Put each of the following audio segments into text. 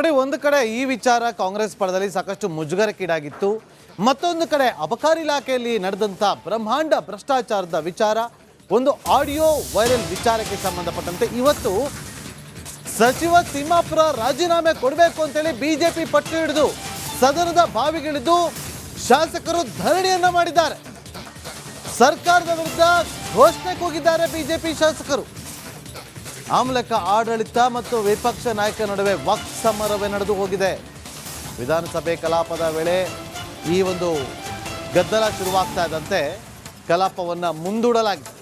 ನೋಡಿ, ಒಂದು ಕಡೆ ಈ ವಿಚಾರ ಕಾಂಗ್ರೆಸ್ ಪರದಲ್ಲಿ ಸಾಕಷ್ಟು ಮುಜುಗರಕ್ಕೀಡಾಗಿತ್ತು. ಮತ್ತೊಂದು ಕಡೆ ಅಬಕಾರಿ ಇಲಾಖೆಯಲ್ಲಿ ನಡೆದಂಥ ಬ್ರಹ್ಮಾಂಡ ಭ್ರಷ್ಟಾಚಾರದ ವಿಚಾರ, ಒಂದು ಆಡಿಯೋ ವೈರಲ್ ವಿಚಾರಕ್ಕೆ ಸಂಬಂಧಪಟ್ಟಂತೆ ಇವತ್ತು ಸಚಿವ ತಿಮ್ಮಾಪುರ ರಾಜೀನಾಮೆ ಕೊಡಬೇಕು ಅಂತೇಳಿ ಬಿಜೆಪಿ ಪಟ್ಟು ಹಿಡಿದು ಸದನದ ಬಾವಿಗಿಳಿದು ಶಾಸಕರು ಧರಣಿಯನ್ನ ಮಾಡಿದ್ದಾರೆ. ಸರ್ಕಾರದ ವಿರುದ್ಧ ಘೋಷಣೆ ಕೂಗಿದ್ದಾರೆ ಬಿಜೆಪಿ ಶಾಸಕರು. ಆ ಮೂಲಕ ಆಡಳಿತ ಮತ್ತು ವಿಪಕ್ಷ ನಾಯಕರ ನಡುವೆ ವಕ್ಫ್ ಸಮರವೇ ನಡೆದು ಹೋಗಿದೆ. ವಿಧಾನಸಭೆ ಕಲಾಪದ ವೇಳೆ ಈ ಒಂದು ಗದ್ದಲ ಶುರುವಾಗ್ತಾ ಇದ್ದಂತೆ ಕಲಾಪವನ್ನು ಮುಂದೂಡಲಾಗಿದೆ.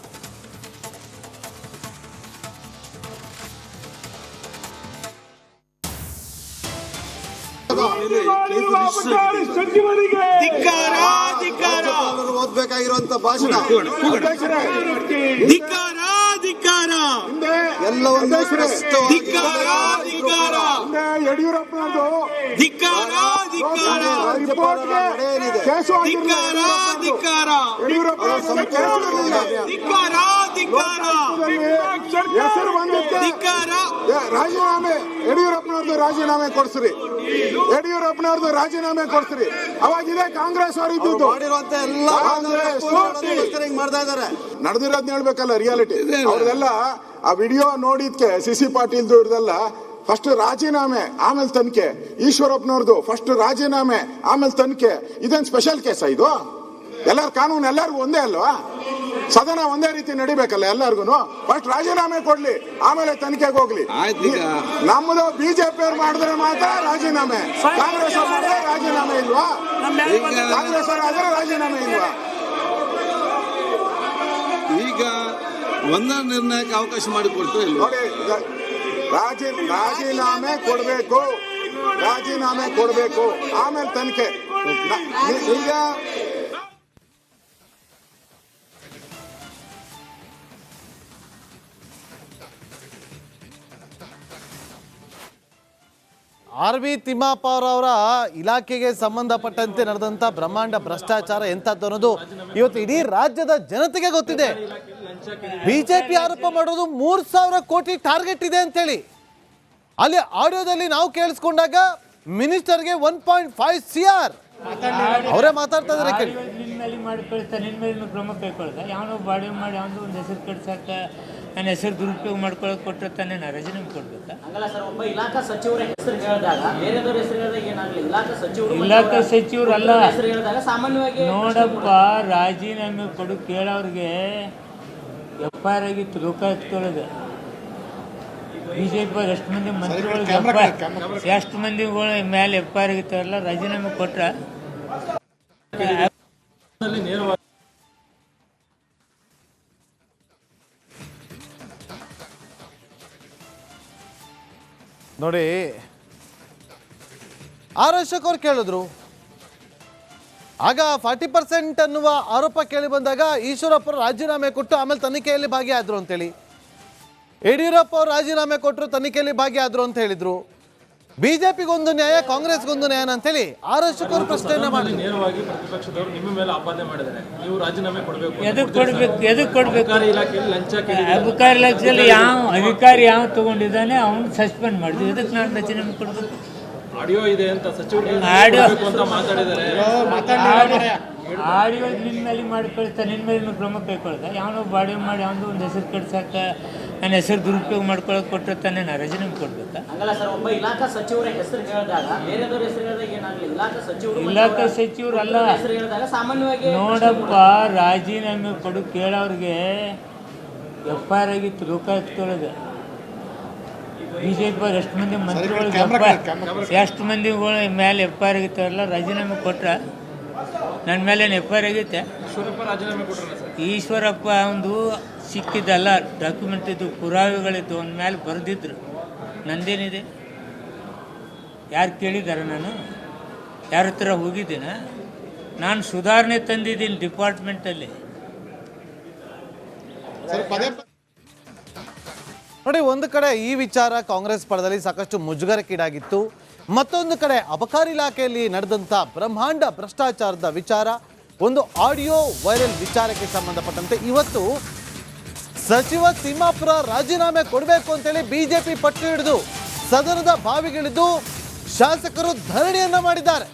ಓದ್ಬೇಕಾಗಿರುವಂತ ಭಾಷಣ ಎಲ್ಲವನ್ನೂ ರಾಜೀನಾಮೆ ಯಡಿಯೂರಪ್ಪನವ್ರದ್ದು ರಾಜೀನಾಮೆ ಕೊಡ್ಸ್ರಿ, ಯಡಿಯೂರಪ್ಪನವ್ರದ್ದು ರಾಜೀನಾಮೆ ಕೊಡ್ಸ್ರಿ. ಅವಾಗ ಇದೇ ಕಾಂಗ್ರೆಸ್ ಅವರು ಇದ್ದು ಮಾಡ್ತಾ ಇದಾರೆ. ನಡೆದಿರೋದ್ನ ಹೇಳ್ಬೇಕಲ್ಲ, ರಿಯಾಲಿಟಿ. ಅವ್ರದೆಲ್ಲ ಆ ವಿಡಿಯೋ ನೋಡಿದ್ಕೆ ಸಿ ಪಾಟೀಲ್ದು ಇವ್ರದೆಲ್ಲ ಫಸ್ಟ್ ರಾಜೀನಾಮೆ ಆಮೇಲೆ ತನಿಖೆ. ಈಶ್ವರಪ್ಪನವ್ರದ್ದು ಫಸ್ಟ್ ರಾಜೀನಾಮೆ ಆಮೇಲೆ ತನಿಖೆ. ಇದೇನ್ ಸ್ಪೆಷಲ್ ಕೇಸ ಇದು? ಎಲ್ಲಾರು ಕಾನೂನು ಎಲ್ಲರಿಗೂ ಒಂದೇ ಅಲ್ವಾ? ಸದನ ಒಂದೇ ರೀತಿ ನಡಿಬೇಕಲ್ಲ ಎಲ್ಲರಿಗೂ. ಫಸ್ಟ್ ರಾಜೀನಾಮೆ ಕೊಡ್ಲಿ, ಆಮೇಲೆ ತನಿಖೆಗೆ ಹೋಗ್ಲಿ. ನಮ್ಮದು ಬಿಜೆಪಿ ಅವ್ರು ಮಾಡಿದ್ರೆ ಮಾತ್ರ ರಾಜೀನಾಮೆ, ಕಾಂಗ್ರೆಸ್ ಅವ್ರು ಮಾಡಿದ್ರೆ ರಾಜೀನಾಮೆ ಇಲ್ವಾ? ಕಾಂಗ್ರೆಸ್ ಅವ್ರು ಆದ್ರೆ ರಾಜೀನಾಮೆ ಇಲ್ವಾ? ಈಗ ಒಂದ ನಿರ್ಣಯಕ್ಕೆ ಅವಕಾಶ ಮಾಡಿಕೊಡ್ತು ನೋಡಿ, ರಾಜೀನಾಮೆ ಕೊಡ್ಬೇಕು, ರಾಜೀನಾಮೆ ಕೊಡ್ಬೇಕು, ಆಮೇಲೆ ತನಿಖೆ. ಈಗ ಆರ್.ವಿ. ತಿಮ್ಮಾಪುರ ಅವರ ಇಲಾಖೆಗೆ ಸಂಬಂಧಪಟ್ಟಂತೆ ನಡೆದಂಥ ಬ್ರಹ್ಮಾಂಡ ಭ್ರಷ್ಟಾಚಾರ ಎಂಥದ್ದು ಅನ್ನೋದು ಇವತ್ತು ಇಡೀ ರಾಜ್ಯದ ಜನತೆಗೆ ಗೊತ್ತಿದೆ. ಬಿಜೆಪಿ ಆರೋಪ ಮಾಡೋದು 3,000 ಕೋಟಿ ಟಾರ್ಗೆಟ್ ಇದೆ ಅಂತೇಳಿ. ಅಲ್ಲಿ ಆಡಿಯೋದಲ್ಲಿ ನಾವು ಕೇಳಿಸ್ಕೊಂಡಾಗ ಮಿನಿಸ್ಟರ್ಗೆ 1.5 CR ಅವರೇ ಮಾತಾಡ್ತಾ ಇದ್ದಾರೆ. ಕ್ರಮ ಕೈಗೊಳ್ದ ಯಾವನೋ ಬಾಡಿ ಮಾಡಿ ಅವನು ಒಂದು ಹೆಸರು ಕಟ್ಸಕ್ಕ ನನ್ನ ಹೆಸರು ದುರುಪಯೋಗ ಮಾಡ್ಕೊಳ್ಳೋಕೆ ಕೊಟ್ಟರೆ ತಾನೇ ನಾ ರಾಜೀನಾಮೆ ಕೊಡ್ಬೇಕಾ? ಇಲಾಖಾ ಸಚಿವರ ಹೆಸರು ಹೇಳಿದಾಗ ಬೇರೆದವ್ರ ಹೆಸರು ಹೇಳಿದಾಗ ಏನಾಗಲಿ, ಇಲಾಖಾ ಸಚಿವರು ಅಲ್ಲ ಸಾಮಾನ್ಯವಾಗಿ ನೋಡಪ್ಪ, ರಾಜೀನಾಮೆ ಕೊಡು ಕೇಳೋರಿಗೆ FIR ಆಗಿತ್ತು ಲೋಕ ಎತ್ಕೊಳ್ಳೋದು. ಬಿಜೆಪಿ ಅವ್ರು ಎಷ್ಟು ಮಂದಿ ಮಂತ್ರಿಗಳಿಗೆ ಎಷ್ಟು ಮಂದಿಗಳ ಮೇಲೆ FIR ಆಗಿತ್ತಾರಲ್ಲ, ರಾಜೀನಾಮೆ ಕೊಟ್ರ ನೋಡಿ. ಆರ್ ಅಶೋಕ್ ಅವ್ರು ಕೇಳಿದ್ರು, ಆಗ 40% ಅನ್ನುವ ಆರೋಪ ಕೇಳಿ ಬಂದಾಗ ಈಶ್ವರಪ್ಪ ರಾಜೀನಾಮೆ ಕೊಟ್ಟು ಆಮೇಲೆ ತನಿಖೆಯಲ್ಲಿ ಭಾಗಿಯಾದ್ರು ಅಂತೇಳಿ. ಯಡಿಯೂರಪ್ಪ ಅವರು ರಾಜೀನಾಮೆ ಕೊಟ್ಟರು, ತನಿಖೆಯಲ್ಲಿ ಭಾಗಿಯಾದ್ರು ಅಂತ ಹೇಳಿದ್ರು. ಬಿಜೆಪಿಗೊಂದು ನ್ಯಾಯ, ಕಾಂಗ್ರೆಸ್ಗೊಂದು ನ್ಯಾಯ ಅಂತೇಳಿ ಆರ್ ಅಶೋಕ್ ಅವರು ಪ್ರಶ್ನೆಯನ್ನ ಮಾಡಿ ನೇರವಾಗಿ ಪ್ರತಿಪಕ್ಷದವರು ನಿಮ್ಮ ಮೇಲೆ ಆಪಾದನೆ ಮಾಡಿದ್ದಾರೆ. ನೀವು ರಾಜೀನಾಮೆ ಕೊಡಬೇಕು, ಎದಕ್ಕೆ ಕೊಡ್ಬೇಕು? ಇಲಾಖೆಯಲ್ಲಿ ಲಂಚ ಅಬಕಾರಿ ಇಲಾಖೆಯಲ್ಲಿ ಯಾವ ಅಧಿಕಾರಿ ಯಾವ ತಗೊಂಡಿದ್ದಾನೆ ಅವನು ಸಸ್ಪೆಂಡ್ ಮಾಡಿದ್ವಿ. ಎದಕ್ಕೆ ನಾನು ರಾಜೀನಾಮೆ ಕೊಡ್ಬೇಕು? ಆಡಿಯೋ ಇದೆ ಅಂತ ಸಚಿವರು ಅಂತ ಮಾತಾಡಿದ್ದಾರೆ. ಆಡಿಯೋ ನಿನ್ನ ಮೇಲೆ ಮಾಡಿ ಕಳಿಸ್ತಾರೆ, ನಿನ್ನ ಮೇಲೆ ಕ್ರಮ ಕೈಗೊಳ್ದ ಯಾವನೋ ಬಾಡಿ ಮಾಡಿ ಅವನು ಒಂದು ಹೆಸರು ಕಟ್ಸಕ್ಕ ನನ್ನ ಹೆಸರು ದುರುಪಯೋಗ ಮಾಡ್ಕೊಳ್ಳೋಕೆ ಕೊಟ್ಟರೆ ತಾನೇ ನಾ ರಾಜೀನಾಮೆ ಕೊಡ್ಬೇಕಾ? ಇಲಾಖಾ ಸಚಿವರ ಹೆಸರು ಹೇಳಿದಾಗ ಬೇರೆದವ್ರ ಹೆಸರು ಹೇಳಿದಾಗ ಏನಾಗಲಿ, ಇಲಾಖಾ ಸಚಿವರು ಅಲ್ಲ ಹೆಸರು ಹೇಳಿದಾಗ ಸಾಮಾನ್ಯವಾಗಿ ನೋಡಪ್ಪ, ರಾಜೀನಾಮೆ ಕೊಡು ಕೇಳೋರಿಗೆ FIR ಆಗಿತ್ತು ಲೋಕ ಎತ್ಕೊಳ್ಳೋದು. ಬಿಜೆಪಿ ಅವ್ರು ಎಷ್ಟು ಮಂದಿ ಮಂತ್ರಿಗಳಿಗೆ ಎಷ್ಟು ಮಂದಿಗಳ ಮೇಲೆ FIR ಆಗಿತ್ತಾರಲ್ಲ, ರಾಜೀನಾಮೆ ಕೊಟ್ರ ನನ್ನ ಮೇಲೆ FIR ಆಗೈತೆ. ಈಶ್ವರಪ್ಪ ಒಂದು ಸಿಕ್ಕಿದ್ದಲ್ಲ, ಡಾಕ್ಯುಮೆಂಟ್ ಇದ್ದು, ಪುರಾವೆಗಳಿದ್ದು, ಅವನ ಮೇಲೆ ಬರೆದಿದ್ರು. ನಂದೇನಿದೆ? ಯಾರು ಕೇಳಿದಾರ? ನಾನು ಯಾರ ಹತ್ರ ಹೋಗಿದ್ದೀನ? ನಾನು ಸುಧಾರಣೆ ತಂದಿದ್ದೀನಿ ಡಿಪಾರ್ಟ್ಮೆಂಟಲ್ಲಿ. ನೋಡಿ, ಒಂದು ಕಡೆ ಈ ವಿಚಾರ ಕಾಂಗ್ರೆಸ್ ಪರದಲ್ಲಿ ಸಾಕಷ್ಟು ಮುಜುಗರಕ್ಕೀಡಾಗಿತ್ತು. ಮತ್ತೊಂದು ಕಡೆ ಅಬಕಾರಿ ಇಲಾಖೆಯಲ್ಲಿ ನಡೆದಂಥ ಬ್ರಹ್ಮಾಂಡ ಭ್ರಷ್ಟಾಚಾರದ ವಿಚಾರ, ಒಂದು ಆಡಿಯೋ ವೈರಲ್ ವಿಚಾರಕ್ಕೆ ಸಂಬಂಧಪಟ್ಟಂತೆ ಇವತ್ತು ಸಚಿವ ತಿಮ್ಮಾಪುರ ರಾಜೀನಾಮೆ ಕೊಡಬೇಕು ಅಂತೇಳಿ ಬಿಜೆಪಿ ಪಟ್ಟು ಹಿಡಿದು ಸದನದ ಬಾವಿಗಿಳಿದು ಶಾಸಕರು ಧರಣಿಯನ್ನ ಮಾಡಿದ್ದಾರೆ.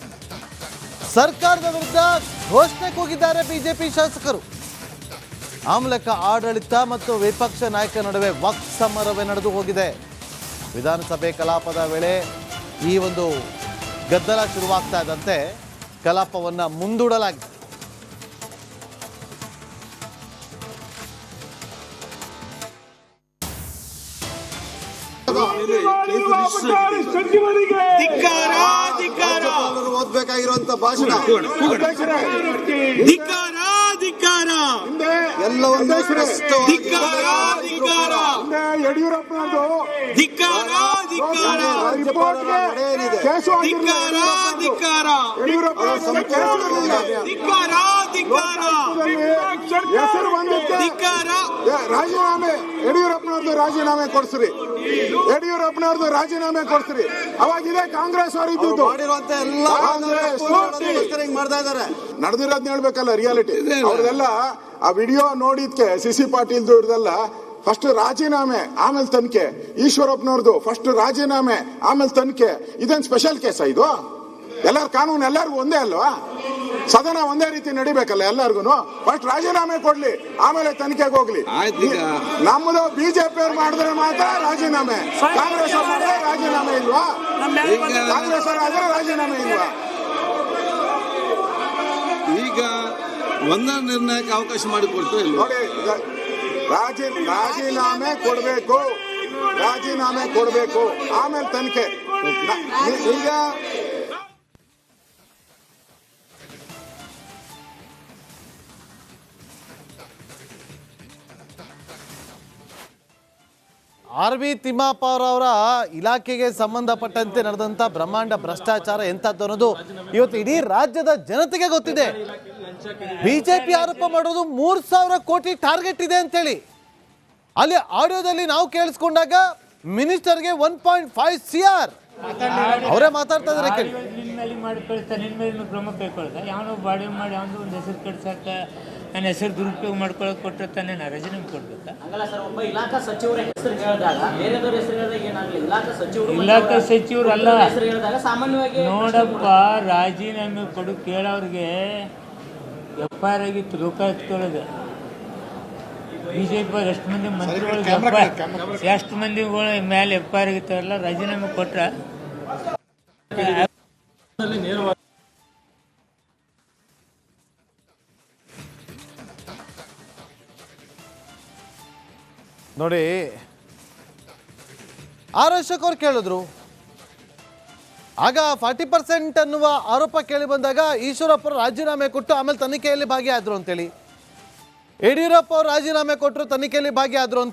ಸರ್ಕಾರದ ವಿರುದ್ಧ ಘೋಷಣೆ ಕೂಗಿದ್ದಾರೆ ಬಿಜೆಪಿ ಶಾಸಕರು. ಆ ಮೂಲಕ ಆಡಳಿತ ಮತ್ತು ವಿಪಕ್ಷ ನಾಯಕರ ನಡುವೆ ವಕ್ ಸಮರವೇ ನಡೆದು ಹೋಗಿದೆ. ವಿಧಾನಸಭೆ ಕಲಾಪದ ವೇಳೆ ಈ ಒಂದು ಗದ್ದಲ ಶುರುವಾಗ್ತಾ ಇದ್ದಂತೆ ಕಲಾಪವನ್ನು ಮುಂದೂಡಲಾಗಿದೆ. ರಾಜ್ಯಪಾಲರು ಓದ್ಬೇಕಾಗಿರುವಂತ ಭಾಷಣ ಎಲ್ಲವನ್ನೂ ಸ್ಪಷ್ಟವಾಗಿ ಯಡಿಯೂರಪ್ಪನದು ಹೆಸರು ಬಂದಿತ್ತು. ರಾಜೀನಾಮೆ ಯಡಿಯೂರಪ್ಪನವ್ರದ್ದು ರಾಜೀನಾಮೆ ಕೊಡ್ಸ್ರಿ, ಯಡಿಯೂರಪ್ಪನವ್ರದ್ದು ರಾಜೀನಾಮೆ ಕೊಡ್ಸ್ರಿ. ಅವಾಗ ಇದೇ ಕಾಂಗ್ರೆಸ್ ಅವರು ಇದ್ದಿದ್ದು ಮಾಡಿರುವಂತ ಎಲ್ಲ ಮಾಡ್ತಾ ಇದ್ದಾರೆ. ನಡೆದಿರೋದ್ನ ಹೇಳ್ಬೇಕಲ್ಲ ರಿಯಾಲಿಟಿ. ಅವ್ರದೆಲ್ಲ ಆ ವಿಡಿಯೋ ನೋಡಿದ್ಕೆ ಸಿ ಪಾಟೀಲ್ದು ಇವ್ರದೆಲ್ಲ ಫಸ್ಟ್ ರಾಜೀನಾಮೆ ಆಮೇಲೆ ತನಿಖೆ. ಈಶ್ವರಪ್ಪನವ್ರದ್ದು ಫಸ್ಟ್ ರಾಜೀನಾಮೆ ಆಮೇಲೆ ತನಿಖೆ. ಇದೇನ್ ಸ್ಪೆಷಲ್ ಕೇಸ ಇದು? ಎಲ್ಲರ ಕಾನೂನು ಎಲ್ಲರಿಗೂ ಒಂದೇ ಅಲ್ವಾ? ಸದನ ಒಂದೇ ರೀತಿ ನಡಿಬೇಕಲ್ಲ ಎಲ್ಲರಿಗೂ. ಫಸ್ಟ್ ರಾಜೀನಾಮೆ ಕೊಡ್ಲಿ, ಆಮೇಲೆ ತನಿಖೆಗೆ ಹೋಗ್ಲಿ. ನಮ್ಮದು ಬಿಜೆಪಿ ಅವ್ರು ಮಾಡಿದ್ರೆ ಮಾತ್ರ ರಾಜೀನಾಮೆ, ಕಾಂಗ್ರೆಸ್ ಅವ್ರು ಮಾಡಿದ್ರೆ ರಾಜೀನಾಮೆ ಇಲ್ವಾ? ಕಾಂಗ್ರೆಸ್ ಅವ್ರು ಆದ್ರೆ ರಾಜೀನಾಮೆ ಇಲ್ವಾ? ಈಗ ಒಂದರ ನಿರ್ಣಯಕ್ಕೆ ಅವಕಾಶ ಮಾಡಿಕೊಡ್ತಾರೆ ನೋಡಿ, ರಾಜೀನಾಮೆ ಕೊಡ್ಬೇಕು, ರಾಜೀನಾಮೆ ಕೊಡ್ಬೇಕು, ಆಮೇಲೆ ತನಿಖೆ. ಈಗ ಆರ್ ವಿ ತಿಮ್ಮಾಪುರ ಅವರ ಇಲಾಖೆಗೆ ಸಂಬಂಧಪಟ್ಟಂತೆ ನಡೆದಂಥ ಬ್ರಹ್ಮಾಂಡ ಭ್ರಷ್ಟಾಚಾರ ಎಂಥದ್ದು ಅನ್ನೋದು ಇವತ್ತು ಇಡೀ ರಾಜ್ಯದ ಜನತೆಗೆ ಗೊತ್ತಿದೆ. ಬಿಜೆಪಿ ಆರೋಪ ಮಾಡೋದು 3,000 ಕೋಟಿ ಟಾರ್ಗೆಟ್ ಇದೆ ಅಂತೇಳಿ. ಅಲ್ಲಿ ಆಡಿಯೋದಲ್ಲಿ ನಾವು ಕೇಳಿಸ್ಕೊಂಡಾಗ ಮಿನಿಸ್ಟರ್ಗೆ 1.5 CR ಅವರೇ ಮಾತಾಡ್ತಾ ಇದ್ದಾರೆ. ನಿನ್ನ ಮೇಲೆ ಮಾಡಿ ಕಳಿಸ್ತಾರೆ, ನಿನ್ನ ಮೇಲೆ ಕ್ರಮ ಕೈಗೊಳ್ದ. ಯಾವನೋ ಬಾಡಿ ಮಾಡಿ ಅವನು ಒಂದು ಹೆಸರು ಕೆಡ್ಸಕ್ಕ, ನನ್ನ ಹೆಸರು ದುರುಪಯೋಗ ಮಾಡ್ಕೊಳಕ್ ಕೊಟ್ಟಿರ್ತಾನೆ, ನಾ ರಾಜೀನಾಮೆ ಕೊಡ್ಬೇಕಾ? ಹಂಗಲ್ಲ ಸರ್, ಒಬ್ಬ ಇಲಾಖಾ ಸಚಿವರ ಹೆಸರು ಹೇಳಿದಾಗ ಬೇರೆದವ್ರ ಹೆಸರು ಹೇಳಿದಾಗ ಏನಾಗಲಿ, ಇಲಾಖಾ ಸಚಿವರು ಅಲ್ಲ ಹೆಸರು ಹೇಳಿದಾಗ ಸಾಮಾನ್ಯವಾಗಿ ನೋಡಪ್ಪ, ರಾಜೀನಾಮೆ ಕೊಡು ಕೇಳೋರಿಗೆ FIR ಆಗಿತ್ತು, ಲೋಕಾಯುಕ್ತೊಳಗೆ. ಬಿಜೆಪಿ ಎಷ್ಟು ಮಂದಿ ಮಂತ್ರಿಗಳಿಗೆ ಎಷ್ಟು ಮಂದಿಗಳ ಮೇಲೆ FIR ಆಗಿತ್ತಾರಲ್ಲ, ರಾಜೀನಾಮೆ ಕೊಟ್ರ ನೇರವಾಗಿ ನೋಡಿ, ಆರ್ ಅಶೋಕ್ ಅವ್ರು ಕೇಳಿದ್ರು. ಆಗ 40% ಅನ್ನುವ ಆರೋಪ ಕೇಳಿ ಬಂದಾಗ ಈಶ್ವರಪ್ಪ ರಾಜೀನಾಮೆ ಕೊಟ್ಟು ಆಮೇಲೆ ತನಿಖೆಯಲ್ಲಿ ಭಾಗಿಯಾದ್ರು ಅಂತೇಳಿ, ಯಡಿಯೂರಪ್ಪ ಅವರು ರಾಜೀನಾಮೆ ಕೊಟ್ಟರು, ತನಿಖೆಯಲ್ಲಿ ಭಾಗಿಯಾದ್ರು ಅಂತ ಹೇಳಿ